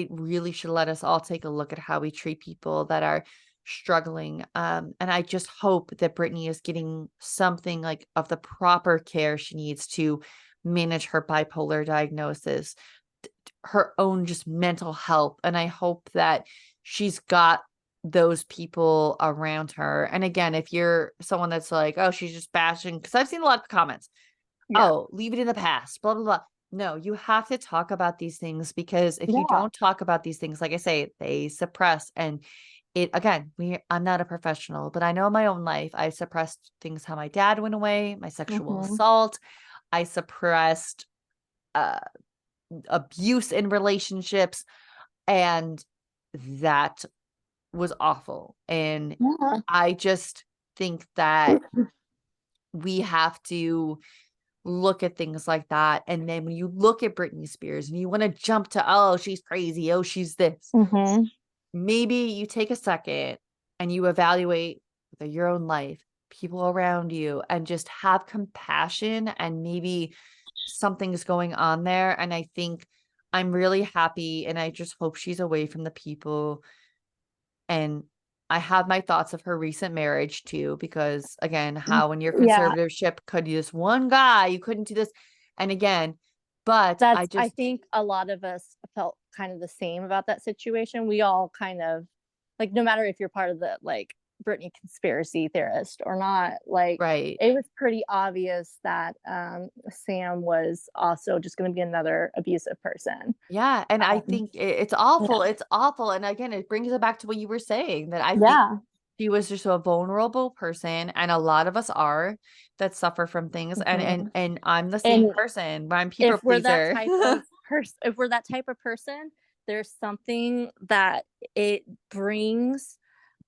really should let us all take a look at how we treat people that are struggling. And I just hope that Brittany is getting something like of the proper care she needs to manage her bipolar diagnosis, her own just mental health. And I hope that she's got those people around her. And again, if you're someone that's like, oh, she's just bashing, because I've seen a lot of comments, Yeah. oh, leave it in the past, blah, blah, blah. No, you have to talk about these things, because if you Yeah. don't talk about these things, like I say, they suppress, and I'm not a professional, but I know in my own life, I suppressed things how my dad went away, my sexual Mhm. assault. I suppressed uh, abuse in relationships, and that was awful. And Yeah. I just think that we have to look at things like that. And then when you look at Britney Spears and you want to jump to, oh, she's crazy, oh, she's this, Mhm. maybe you take a second and you evaluate your own life, people around you, and just have compassion, and maybe something's going on there. And I think I'm really happy, and I just hope she's away from the people. And I have my thoughts of her recent marriage too, because again, Mm. how in your Yeah, conservatorship could you this one guy, you couldn't do this. And again, but I I just think a lot of us felt kind of the same about that situation. We all kind of like, no matter if you're part of the, like, Britney conspiracy theorist or not, like, right. it was pretty obvious that, Sam was also just gonna be another abusive person. Yeah, and I Um, think it's yeah. awful, it's awful, and again, it brings it back to what you were saying, that I think Yeah. she was just a vulnerable person, and a lot of us are, that suffer from things, and Mhm. I'm the same And person, but I'm people if we're that pleaser. type of person, there's something that it brings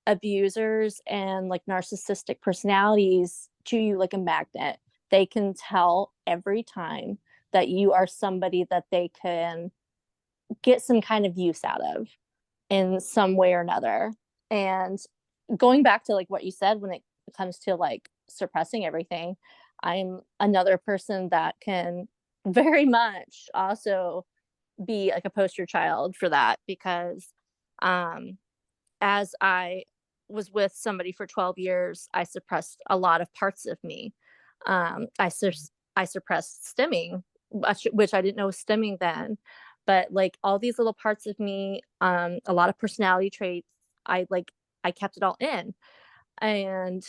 abusers and like narcissistic personalities to you like a magnet. They can tell every time that you are somebody that they can get some kind of use out of in some way or another. And going back to like what you said when it comes to like suppressing everything, I'm another person that can very much also be like a poster child for that because um as I was with somebody for 12 years, I suppressed a lot of parts of me. I suppressed stimming, which I didn't know was stimming then, but like all these little parts of me, a lot of personality traits, I kept it all in. And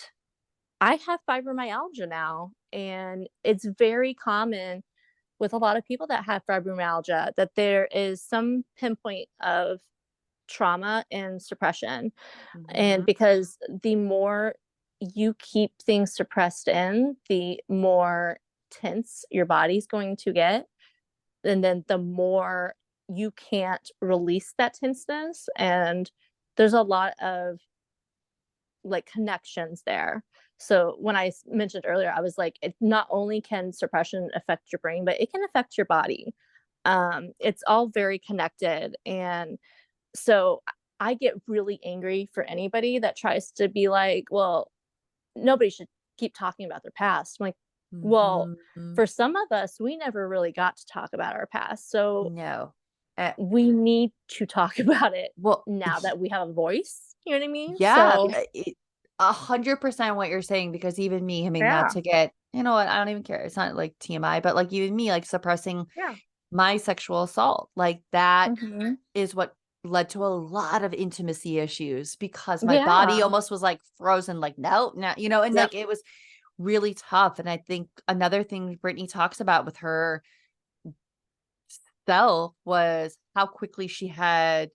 I have fibromyalgia now, and it's very common with a lot of people that have fibromyalgia that there is some pinpoint of trauma and suppression. And Mhm. because the more you keep things suppressed in, the more tense your body's going to get. And then the more you can't release that tenseness. And there's a lot of like connections there. So when mentioned earlier, I was like, it not only can suppression affect your brain, but it can affect your body. It's all very connected. And so I get really angry for anybody that tries to be like, well, nobody should keep talking about their past. I'm like, well, Mhm. for some of us, we never really got to talk about our past. So No. Eh, we need to talk about it well, now that we have a voice. You know what I mean? yeah, So 100% what you're saying, because even me, I mean, not yeah, to get, you know what, I don't even care. It's not like TMI, but like even me, like suppressing yeah. my sexual assault, like that Mhm. is what led to a lot of intimacy issues, because my body Yeah. almost was like frozen, like, no, no, and Yep. like it was really tough. And I think another thing Brittany talks about with her self was how quickly she had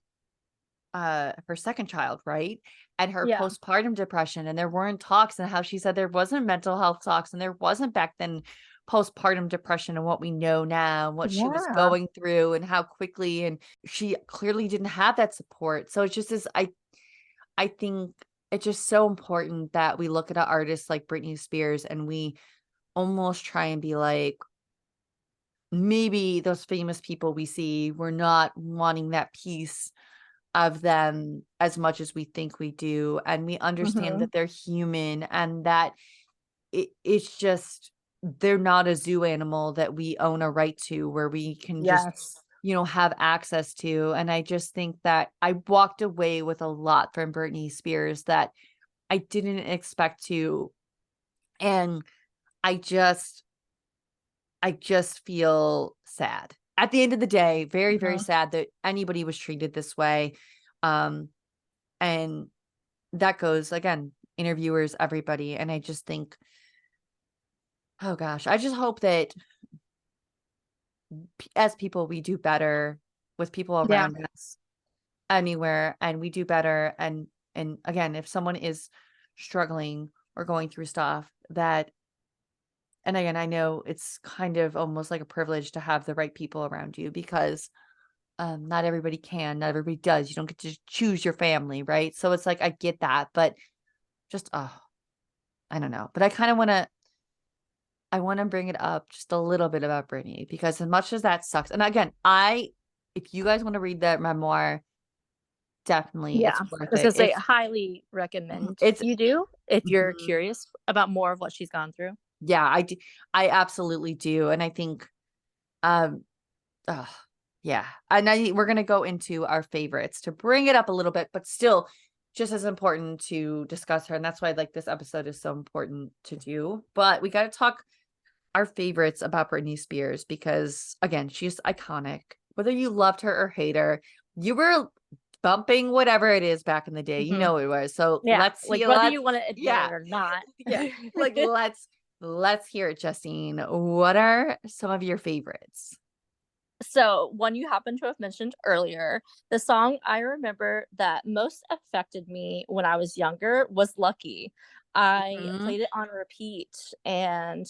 her second child, right? And her Yeah. postpartum depression, and there weren't talks, and how she said there wasn't mental health talks, and there wasn't back then postpartum depression and what we know now and what she was Yeah. going through and how quickly, and she clearly didn't have that support. So it's just this I think it's just so important that we look at an artist like Britney Spears and we almost try and be like, maybe those famous people we see, we're not wanting that piece of them as much as we think we do, and we understand Mhm. that they're human, and that it's just they're not a zoo animal that we own a right to, where we can just, Yes. have access to. And I just think that I walked away with a lot from Britney Spears that I didn't expect to. And I just feel sad. At the end of the day, very, very Mhm. sad that anybody was treated this way. Um, and that goes again, interviewers, everybody. And I just think, oh gosh, I just hope that as people, we do better with people Yeah. around us anywhere, and we do better. And And again, if someone is struggling or going through stuff that, and again, I know it's kind of almost like a privilege to have the right people around you because not everybody can, not everybody does. You don't get to choose your family, right? So it's like I get that, but just I don't know. But I want to bring it up just a little bit about Brittany because as much as that sucks, and again, if you guys want to read that memoir, definitely Yeah. it's I worth was it. gonna say, highly recommend It's you do if you're mhm. curious about more of what she's gone through. Yeah, I do. I absolutely do. And I think, um, ugh, yeah. And we're going to go into our favorites to bring it up a little bit, but still just as important to discuss her. And that's why like this episode is so important to do. But we got to talk our favorites about Britney Spears because again, she's iconic. Whether you loved her or hate her, you were bumping whatever it is back in the day. You Mhm. know it was. So Yeah, like, whether let's you wanna admit yeah. it or not. Yeah. Like let's hear it, Justine. What are some of your favorites? So, one you happened to have mentioned earlier, the song I remember that most affected me when I was younger was "Lucky." I Mhm. played it on repeat, and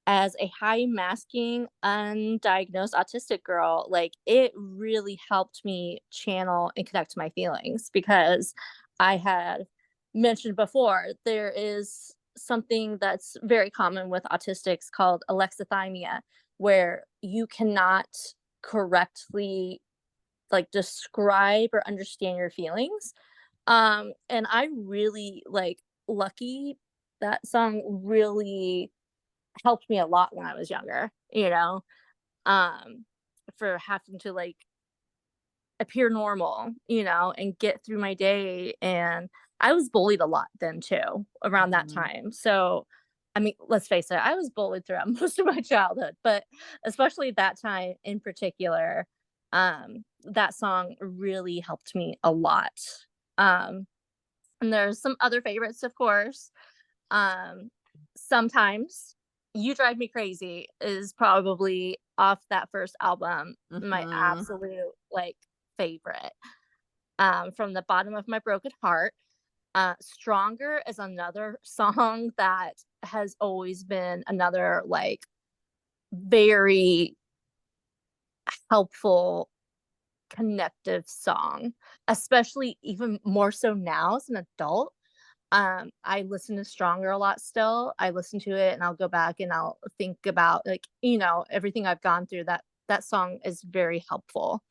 as a high masking, undiagnosed autistic girl, like, it really helped me channel and connect to my feelings because I had mentioned before, there is something that's very common with autistics called alexithymia, where you cannot correctly, like, describe or understand your feelings. And I really, like, Lucky, that song really helped me a lot when I was younger, um, for having to, like, appear normal, and get through my day, and I was bullied a lot then too, around that Mhm. time, so, I mean, let's face it, I was bullied throughout most of my childhood, but especially that time in particular, that song really helped me a lot. Um, and there's some other favorites, of course. Um, Sometimes You Drive Me Crazy is probably off that first album, my Mhm. absolute, like, favorite. From the bottom of my broken heart. Stronger is another song that has always been another, like, very helpful, connective song, especially even more so now as an adult. I listen to Stronger a lot still. I listen to it and I'll go back and I'll think about, like, everything I've gone through. That song is very helpful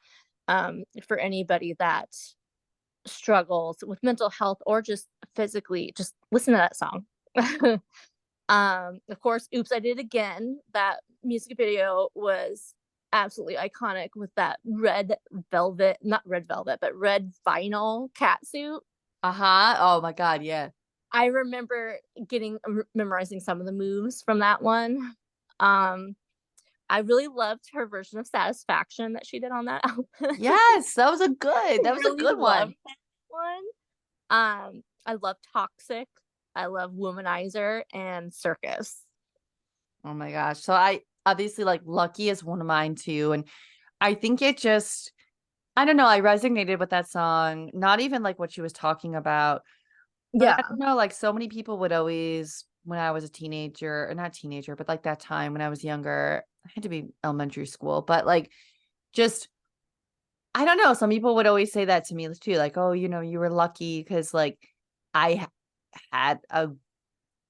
for anybody that struggles with mental health or just physically. Just listen to that song. Of course, Oops, I Did It Again. That music video was absolutely iconic with that red velvet, not red velvet, but red vinyl catsuit. Uh-huh. Oh my god, yeah. I remember memorizing some of the moves from that one. Um, I really loved her version of Satisfaction that she did on that album. Yes, I that was a really good loved one. that one. I love Toxic, I love Womanizer, and Circus. Oh my gosh. So I obviously like Lucky is one of mine too. And I think it just I don't know, I resonated with that song, not even like what she was talking about, but I Yeah. don't know, like so many people would always when I was a teenager, or not teenager, but like that time when I was younger, I had to be elementary school, but like just I don't know, some people would always say that to me too, like, "Oh, you were lucky because like I had a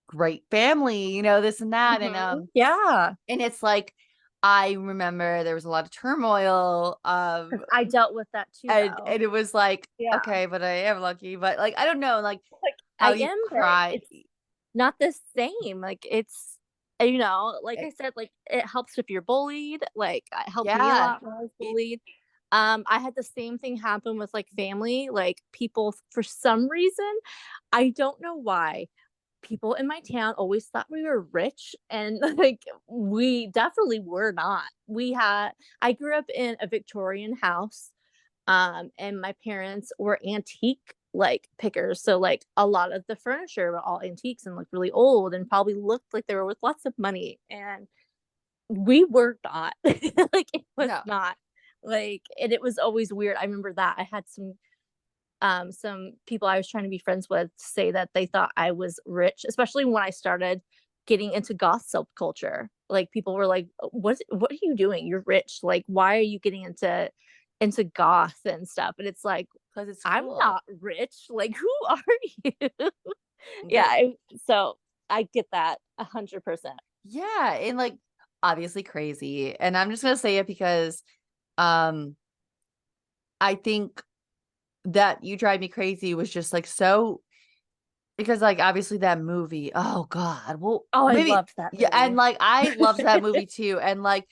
great family, this and that." Mhm. Yeah. And it's like, I remember there was a lot of turmoil, 'Cause I dealt with that too, though. and it was like, Yeah. okay, but I am lucky, but like, I don't know, like Like, how I you am, but cry. it's not the same, like, like I said, like, it helps if you're bullied, like, it helped me a Yeah. lot when I was It bullied. I had the same thing happen with, like, family, like, people for some reason, I don't know why, people in my town always thought we were rich, and, like, we definitely were not. I grew up in a Victorian house, and my parents were antique, like, pickers, so, like, a lot of the furniture were all antiques and, like, really old and probably looked like they were worth lots of money, and we were not. Like, it was no. not. Like, and it was always weird. I remember that. I had some some people I was trying to be friends with say that they thought I was rich, especially when I started getting into goth subculture. Like people were like, What are you doing? You're rich. Like, why are you getting into goth and stuff?" And it's like, Because it's I'm cool. not rich. Like, who are you? Yeah, But so I get that 100%. yeah, and like obviously crazy. And I'm just gonna say it because um I think that You Drive Me Crazy was just like so because like obviously that movie, oh God, well Oh, I maybe loved that yeah, and movie. like I loved that movie too. And like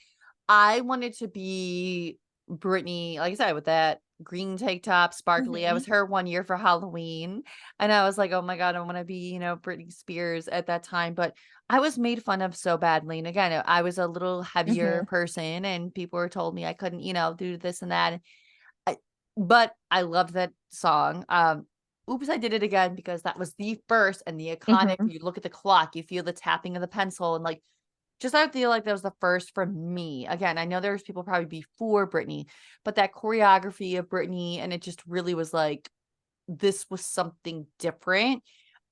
I wanted to be Britney, like I said, with that green tank top, sparkly. I was Mhm, her one year for Halloween. And I was like, oh my God, I want to be, Britney Spears at that time. But I was made fun of so badly. And again, I was a little heavier mhm, person and people were told me I couldn't, do this and that. I, but I loved that song. Oops, I Did It Again because that was the first and the iconic. mhm. You look at the clock, you feel the tapping of the pencil, and like just I feel like that was the first for me. Again, I know there's people probably before Britney, but that choreography of Britney, and it just really was like this was something different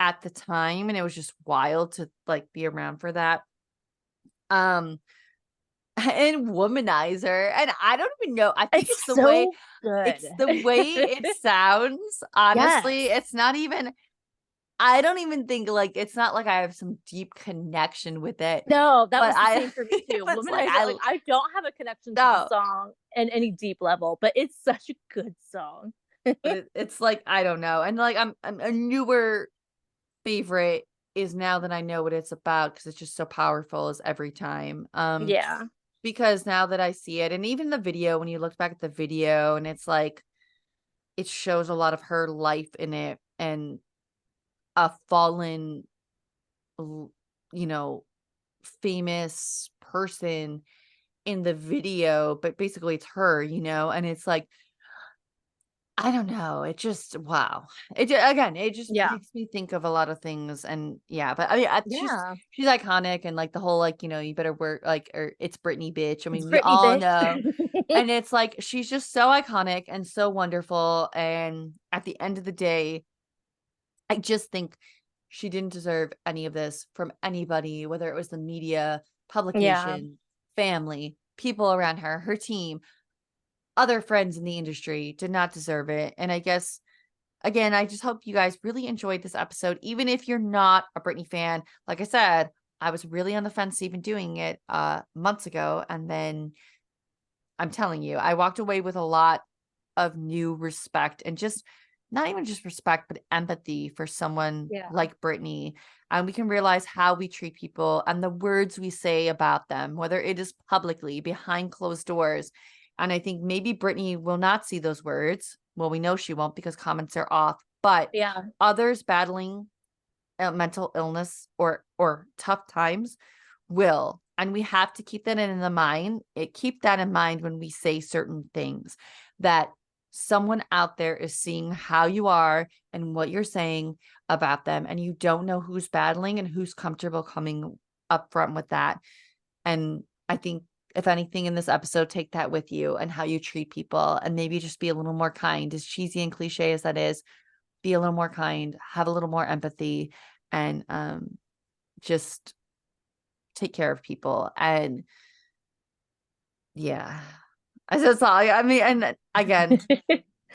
at the time, and it was just wild to like be around for that. Um, and Womanizer, and I don't even know. I think It's it's the way so good. it's the way it sounds. Yes. Honestly, it's not even. I don't even think like it's not like I have some deep connection with it, No, that but was the same for me too. it's like Womanizer, like, I don't have a connection to the no. song in any deep level, but it's such a good song. But it's like, I don't know, and, like, I'm a newer favorite is Now That I Know What It's About because it's just so powerful as every time, Yeah. because now that I see it and even the video, when you look back at the video and it's like, it shows a lot of her life in it and a fallen, l you know, famous person in the video, but basically it's her, and it's like I don't know. It just wow. Again, it just Yeah. makes me think of a lot of things, and yeah. But I mean, Yeah. she's iconic, and like the whole like you better work like or it's Britney, bitch. I It's mean, we Britney, all bitch. know, and it's like she's just so iconic and so wonderful. And at the end of the day, I just think she didn't deserve any of this from anybody, whether it was the media, Yeah. publication, family, people around her, her team, other friends in the industry did not deserve it. And I guess again, I just hope you guys really enjoyed this episode, even if you're not a Britney fan. Like I said, I was really on the fence even doing it months ago. And then I'm telling you, I walked away with a lot of new respect and just not even just respect, but empathy for someone Yeah. like Britney. And we can realize how we treat people and the words we say about them, whether it is publicly, behind closed doors. And I think maybe Britney will not see those words. Well, we know she won't because comments are off, but Yeah. others battling mental illness or tough times will. And we have to keep that in the mind. Keep that in mind when we say certain things that someone out there is seeing how you are and what you're saying about them. And you don't know who's battling and who's comfortable coming up front with that. And I think if anything in this episode, take that with you and how you treat people and maybe just be a little more kind, as cheesy and cliche as that is, be a little more kind, have a little more empathy, and just take care of people. And yeah, that's all. I mean, and again,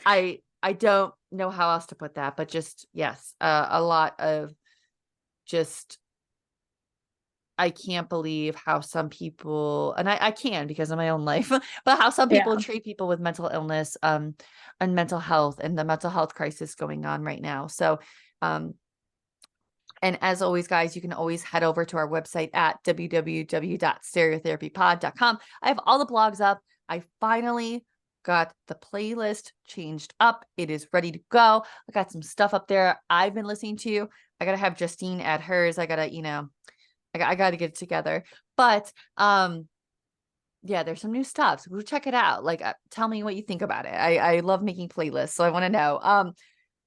I don't know how else to put that, but just yes, a lot of just I can't believe how some people, and I can because of my own life, but how some people Yeah. treat people with mental illness, and mental health and the mental health crisis going on right now. So, um, and as always, guys, you can always head over to our website at www.stereotherapypod.com. I have all the blogs up. I finally got the playlist changed up. It is ready to go. I got some stuff up there I've been listening to. I got to have Justine add hers. I got to, I got to get it together. But yeah, there's some new stuff. So go check it out. Like tell me what you think about it. I love making playlists, so I want to know.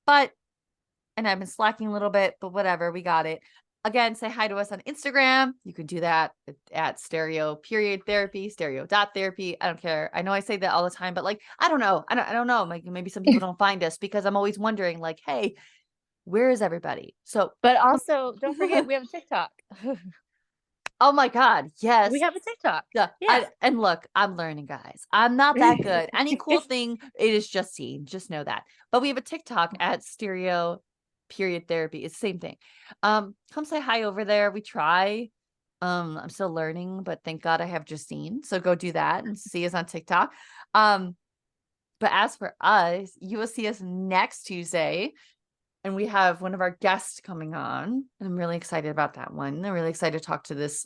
But and I've been slacking a little bit, but whatever, we got it. Again, say hi to us on Instagram. You can do that at stereo.therapy, stereo.therapy. I don't care. I know I say that all the time, but like, I don't know. I don't know. Like maybe some people don't find us because I'm always wondering like, hey, where is everybody? So, But also, don't forget we have a TikTok. oh my God, We yes. have a TikTok. Yeah. Yeah. And look, I'm learning, guys. I'm not that good. Any cool thing, it is Justine. Just know that. But we have a TikTok at stereo period therapy. It's the same thing. Come say hi over there. We try. I'm still learning, but thank God I have Justine. So go do that and see us on TikTok. Um, but as for us, you will see us next Tuesday. And we have one of our guests coming on. And I'm really excited about that one. I'm really excited to talk to this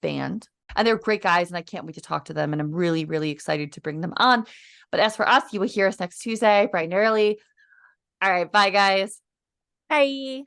band. And they're great guys, and I can't wait to talk to them. And I'm really, really excited to bring them on. But as for us, you will hear us next Tuesday, bright and early. All right. Bye, guys. Bye.